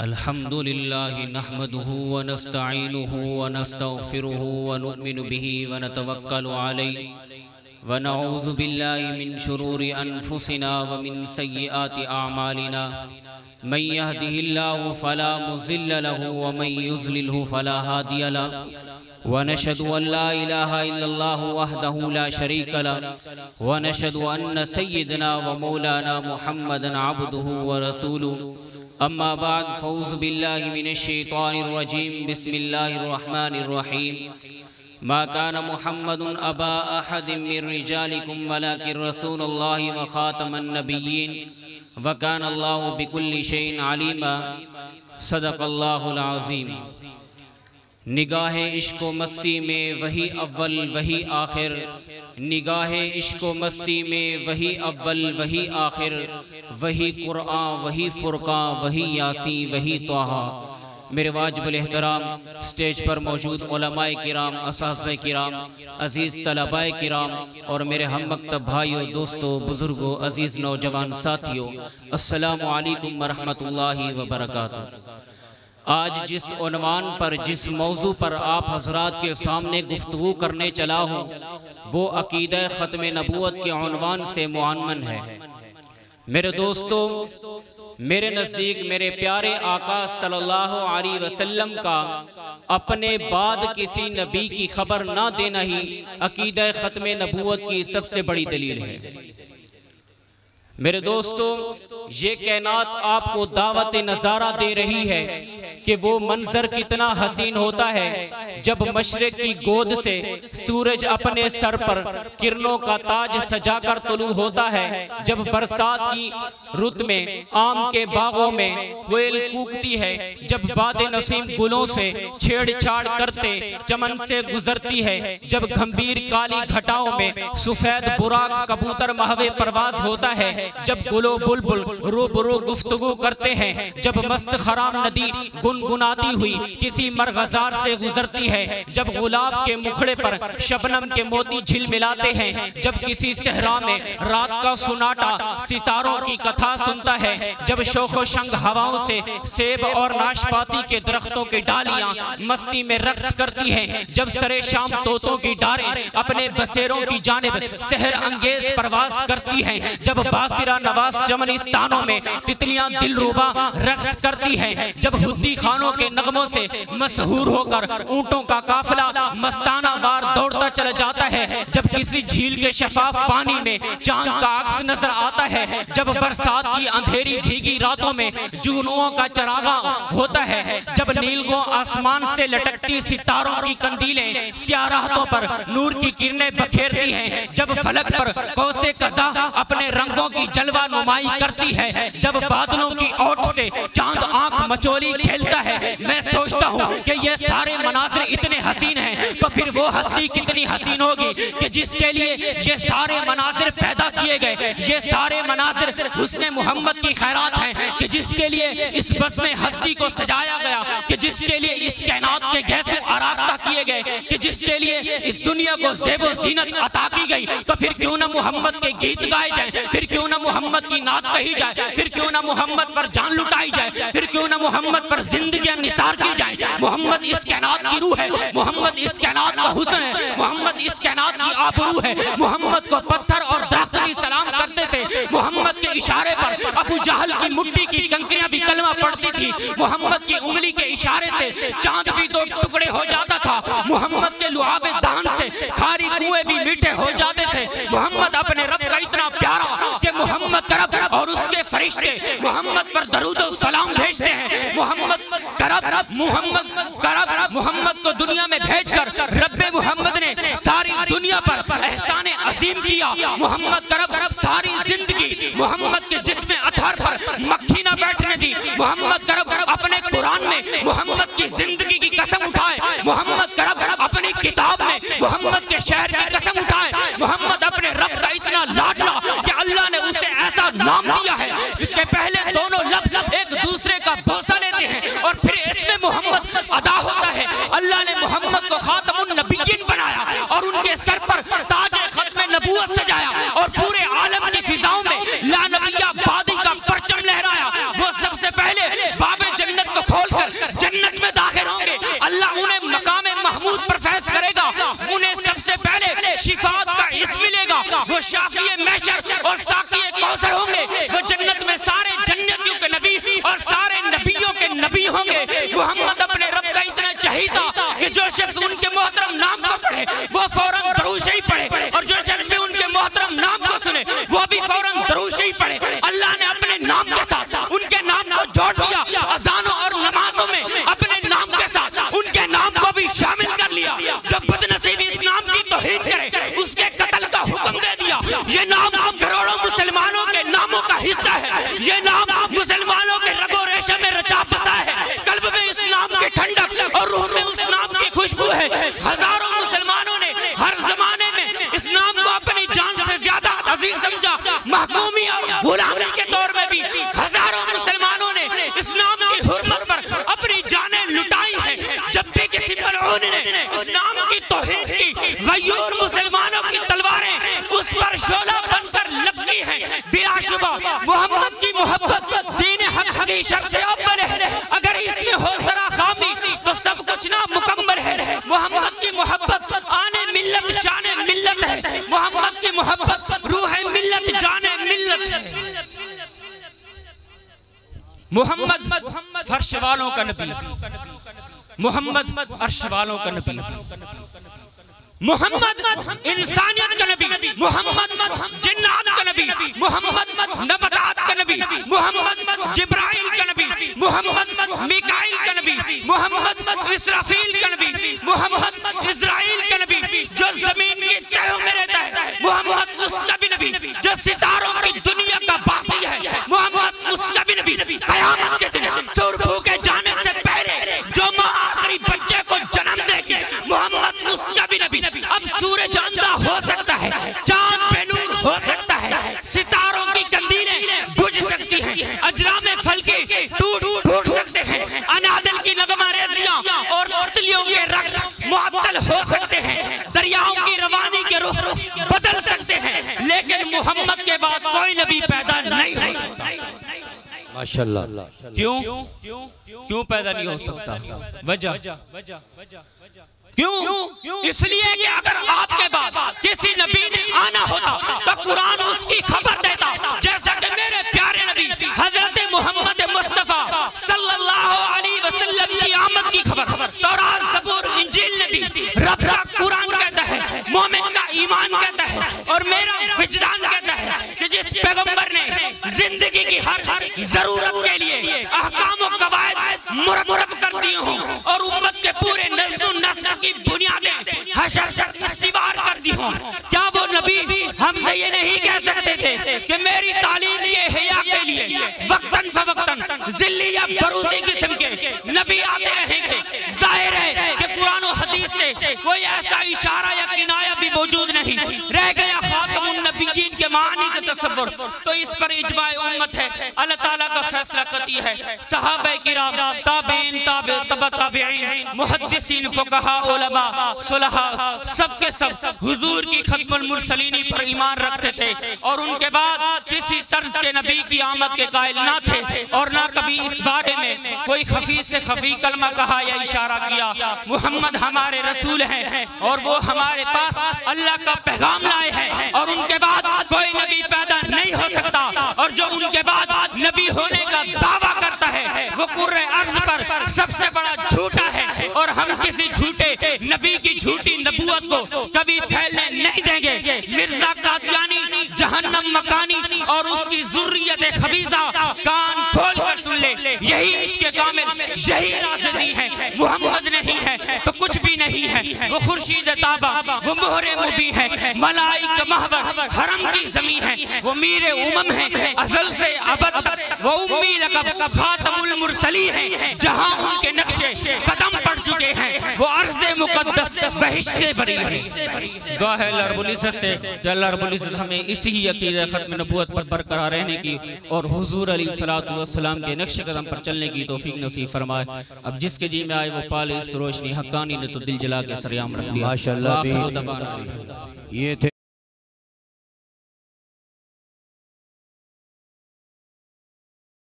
अल्हम्दुलिल्लाहि नहमदुहु व नस्तईनुहु व नस्तगफिरुहु व नु'मिनु बिही व नतवक्कलु अलैहि व नऊज़ु बिल्लाहि मिन शुरूरि अनफुसिना व मिन सय्यिआति अअमालिना मन यहदिहिल्लाहु फला मुज़िल्ल लहु व मन युज़लिल्हु फला हादिय लहु व नशहदु अन ला इलाहा इल्लल्लाहु वहदहु ला शरीक लहु व नशहदु अन्न सय्यिदना व मौलाना मुहम्मदन अब्दुहु व रसूलुहु अम्मा बाद फ़ऊज़ु बिल्लाहि मिनश शैतानिर रजीम बिस्मिल्लाहिर रहमानिर रहीम मा काना मुहम्मदुन अबा अहदिम मिर रिजालिकुम वलाकिन रसूलुल्लाहि व खातमन नबिय्यीन व काना अल्लाहु बिकुल्लि शैइन अलीमा सदक़ल्लाहुल अज़ीम। निगाहे इश्क़ व मस्ती में वही अव्वल वही आखिर, निगाहे इश्क़ व मस्ती में वही अव्वल वही आखिर, वही कुरआन वही फुरक़ान वही यासीन वही तोहा। मेरे वाजिबुल एहतराम स्टेज पर मौजूद उलमाए किराम, असातिज़े किराम, अज़ीज़ तलबाए किराम और मेरे हम मकतब भाइयों, दोस्तों, बुज़ुर्गों, अज़ीज़ नौजवान साथियों, अस्सलामु अलैकुम व रहमतुल्लाहि व बरकातुहू। आज जिस उन्वान पर, जिस मौजू पर आप हजरात के सामने गुफ्तगू करने चला हूँ वो अकीदा ख़त्म नबूवत के उन्वान से मुअन्वन है। मेरे दोस्तों, मेरे नज़दीक मेरे प्यारे आका सल्लल्लाहु अलैहि वसल्लम का अपने बाद किसी नबी की खबर ना देना ही अकीदा ख़त्म नबूवत की सबसे बड़ी दलील है। मेरे दोस्तों, ये कायनात आपको दावत नज़ारा दे रही है कि वो मंजर कितना हसीन होता है जब मशरिक की गोद से सूरज अपने सर पर किरणों का ताज सजाकर तुलू होता है, जब बरसात की रुत में आम के बागों में कोयल कूकती है, जब बादे नसीम गुलों से छेड़छाड़ करते चमन से गुजरती है, जब गंभीर काली घटाओं में सफेद बुराक कबूतर महवे परवाज होता है, जब गुलो बुलबुल रूबरू गुफ्तगू करते हैं, जब मस्त खराम नदी गुनगुनाती हुई किसी मरगजार से गुजरती है, जब गुलाब के मुखड़े पर शबनम के मोती झिलमिलाते हैं, जब किसी सहरा में रात का सुनाटा सितारों की कथा सुनता है, जब शोखो शंग हवाओं से सेब और नाशपाती के दरख्तों की डालियां मस्ती में रक्स करती हैं, जब सरे शाम तोतों की डारें अपने बसेरों की जानिब सहर अंगेज परवास करती हैं, जब बासिरा नवाज चमनिस्तानों में तितलियां दिलरुबा रक्स करती हैं, जब हुद्दी खानों के नगमों से मशहूर होकर ऊंटों का काफिला मस्ताना वार दौड़ता चला जाता है, जब किसी झील के शफाफ पानी में चांद का अक्स नजर आता है, जब बरसात की अंधेरी भीगी रातों में जुगनुओं का चरागा होता है, जब नीलगो आसमान से लटकती सितारों की कंदीलें स्याह रातों पर नूर की किरणें बखेरती हैं, जब फलक पर कौसे कज़ा अपने रंगों की जलवा नुमाई करती है, जब बादलों की ओट से चांद आंख मचोली खेलता है, मैं सोचता हूँ कि ये सारे मनाज़िर इतने हसीन हैं तो फिर वो हस्ती कितनी हसीन होगी कि जिसके लिए ये सारे मनाज़िर पैदा किए गए, ये सारे मनाज़िर हुस्ने मोहम्मद की खैरात हैं, कि जिसके लिए इस बस में हस्ती को सजाया गया, कि जिसके लिए इस कायनात के गैसे आरास्ता किए गए, कि जिसके लिए इस दुनिया को ज़ेबो ज़ीनत अता की गई, तो फिर क्यों ना मोहम्मद के गीत गाए जाए, फिर क्यों ना मोहम्मद की नात कही जाए, फिर क्यों ना मोहम्मद पर जान लुटाई जाए, फिर क्यों ना मोहम्मद पर जिंदगी निसार की जाए। मोहम्मद इस कायनात की रूह है, मोहम्मद इस कायनात का हुस्न है, मोहम्मद इस कायनात की आबरू है। मोहम्मद को पत्थर और दरख्त भी सलाम करते थे, मोहम्मद के इशारे पर अबू जहल की मुट्ठी की कंकरियां भी कलमा पढ़ती थी, मोहम्मद की उंगली के इशारे से चांद भी दो टुकड़े हो जाता था, मोहम्मद के लुआबे दान से खारी कुएं भी मीठे हो जाते थे। मोहम्मद अपने रब का इतना प्यारा कि मोहम्मद का रब और उसके फरिश्ते मोहम्मद पर दरूद और सलाम भेजते हैं। मोहम्मद मोहम्मद को दुनिया में भेजकर रब्बे मोहम्मद ने सारी दुनिया पर एहसान अजीम किया। मोहम्मद का रब सारी जिंदगी मोहम्मद के जिस्म अथर पर मक्खी न बैठने दी। मोहम्मद का रब अपने कुरान में मोहम्मद की जिंदगी की कसम उठाए, मोहम्मद का रब अपनी किताब में मोहम्मद के शहर की कसम उठाए। मोहम्मद अपने रब का इतना लाडला कि अल्लाह ने उसे ऐसा नाम दिया है कि पहले दोनों लब एक दूसरे का बोसा लेते हैं और फिर इसमें मोहम्मद अदा होता है। अल्लाह ने मोहम्मद को खातमुन नबिय्यीन बनाया और उनके सर पर ताज खत्म नबूवत सजाया और पूरे आलम की फिजाओं में ला नबिया बादी का परचम लहराया। वो सबसे पहले बाबे जन्नत को शिफात का इस मिलेगा, वो शाफिए महशर और साकिए कौसर होंगे, वो जन्नत में सारे जन्नतियों के नबी और सारे नबियों के नबी होंगे। मोहम्मद अपने रब का इतना चाहीता कि जो शख्स उनके मोहतरम नाम को पढ़े वो फौरन दरूद शरीफ पढ़े, और जो शख्स भी उनके मोहतरम नाम को सुने वो भी फौरन दरूद शरीफ पढ़े। अल्लाह ने अपने नाम के साथ उनके नाम को जोड़ दिया, अज़ानों और नमाजों में अपने नाम के साथ उनके नाम को भी शामिल कर लिया। जो बदनसीब इस नाम की तौहीन करे उसके कत्ल का हुक्म दे दिया। ये नाम करोड़ों मुसलमानों के नामों का हिस्सा है, ये नाम मुसलमानों के रगो रेशे में रचा बसा है। कल्ब में इस नाम की ठंडक और रूह में उस नाम की खुशबू है। हजारों मुसलमानों ने हर जमाने में इस नाम को अपनी जान से ज्यादा अजीज समझा। महकूमी और गुलामी के दौर में भी हजारों मुसलमानों ने इस नाम की हुर्मत पर अपनी जानें लुटाई है। जब भी किसी मलऊन ने इस नाम की तौहीन की, गयूर मुसलमानों की तलवारें उस पर शोला बनकर लपकी है। बिलाशुबा मोहम्मद की मोहब्बत दीन हक की शर्त अव्वल है। अगर इसमें हो जरा खामी तो सब कुछ ना मुकम्मल है। मोहम्मद की मोहब्बत आने मिल्लत शाने मिल्लत है। मोहम्मद की मोहब्बत रूह मिल्लत जाने मिल्लत है। मोहम्मद फर्श वालों का नबी, मोहम्मद अर्श वालों का नबी, मोहम्मद इंसानियत का नबी, मोहम्मद जिन्नात का नबी, मोहम्मद नबतात का नबी, मोहम्मद जिब्राइल का नबी, मोहम्मद मिकाइल का नबी, मोहम्मद इसराफील का नबी, मोहम्मद इजराइल का नबी, जो जमीन की तहों में रहता है। मोहम्मद उसका भी नबी जो सितारों की दुनिया का बासी है। मोहम्मद उसका भी नबी कयामत के दिन सूरज के जाने से पहले जो माँ आखिरी बच्चे को जन्म देगी। मोहम्मद उसका भी नबी। अब सूरज अंधा हो सकता है, चांद बेनूर हो सकता है, सितारों की कंदीलें बुझ सकती हैं, अजरामे फलके टूट सकते हैं, अनादिल की नगमा रेजियां और तितलियों के रक्स मुअत्तल हो सकते हैं, दरियाओं की रवानी के रुख बदल सकते हैं, लेकिन मोहम्मद के बाद कोई नबी पैदा नहीं हो सकता। माशाअल्लाह। क्यों पैदा नहीं हो सकता? वजह क्यों? इसलिए कि अगर आपके बाद किसी नबी ने आना होता तो कुरान उसकी खबर देता, जैसा कि मेरे प्यारे नबी हजरत मोहम्मद मुस्तफा सल्लल्लाहु अलैहि वसल्लम की आमद की खबर तौरात ज़बूर इंजील नबी रब का कुरान कहता है, मोमिन का ईमान कहता है और मेरा विजदान कहता है कि जिस पैगंबर ने जिंदगी की हर जरूरत के लिए अहकाम और कवायद मुरतब कर दिए हों और उम्मत के पूरे नस्ल नस्ल की बुनियादें हशर इस्तिवार कर दी हों, क्या वो नबी हमसे ये नहीं कह सकते थे कि मेरी तालीम ये हया के लिए वक्तन फवक्तन जिल्ली या बरूसी किस्म के नबी आते रहेंगे? जाहिर है कि कुरान और हदीस से कोई ऐसा इशारा या किनाया भी मौजूद नहीं रह गया खातमुन नबिय्यीन के मानी का तसव्वुर। तो इस पर इजमाए उम्मत है, अल्लाह ताला का फैसला कती है। सहाबा किराम, ताबीन, तबा ताबीन, मुहद्दिसीन, फुक़हा, उलमा, सुलहा सबके सब हुजूर की खत्मुल मुरसलीनी पर ईमान रखते थे और उनके बाद किसी तर्ज के नबी की आमद के कायल ना थे और ना कभी इस बारे में कोई खफी से खफी कलमा कहा या इशारा किया। मुहम्मद हमारे रसूल हैं और वो हमारे पास अल्लाह का पैगाम लाए हैं और उनके बाद कोई नबी पैदा नहीं हो सकता, और जो उनके बाद नबी होने का दावा करता है वो कुर्रे अर्ज़ पर सबसे बड़ा झूठा है और हम किसी झूठे नबी की झूठी नबूवत को कभी फैलने नहीं देंगे। मिर्जा कादियानी जहन्नम मकानी और उसकी ज़ुर्रियत खबीसा कान खोल कर सुन ले, यही इश्क़ कामिल, यही राज़ी है। मुहम्मद नहीं है तो कुछ भी नहीं है, वो खुर्शीद ताबा, वो मोहरे मुबी है, मलाइक महवर हरम की ज़मी है, वो मीरे उमम है अज़ल से अबद तक, वो उम्मी लक़ब खातमुल मुरसली है, जहाँ उनके नक्शे कदम पड़ चुके हैं, वो अर्ज़े मुक़द्दस बहिश्ते बरी है। दुआ है अल्लाह रब्बुल इज़्ज़त से कि अल्लाह रब्बुल इज़्ज़त हमें इसी अक़ीदा ख़त्म नबूवत पर बरकरार रहने की और हुज़ूर अलैहिस्सलातु वस्सलाम के नक्शे कदम पर चलने की तौफ़ीक नसीब फरमाए। अब जिसके जी में आए वो पाले इस रोशनी हक़ानी ने तो दिल जला के सरेआम रख दिया। माशाअल्लाह। ये थे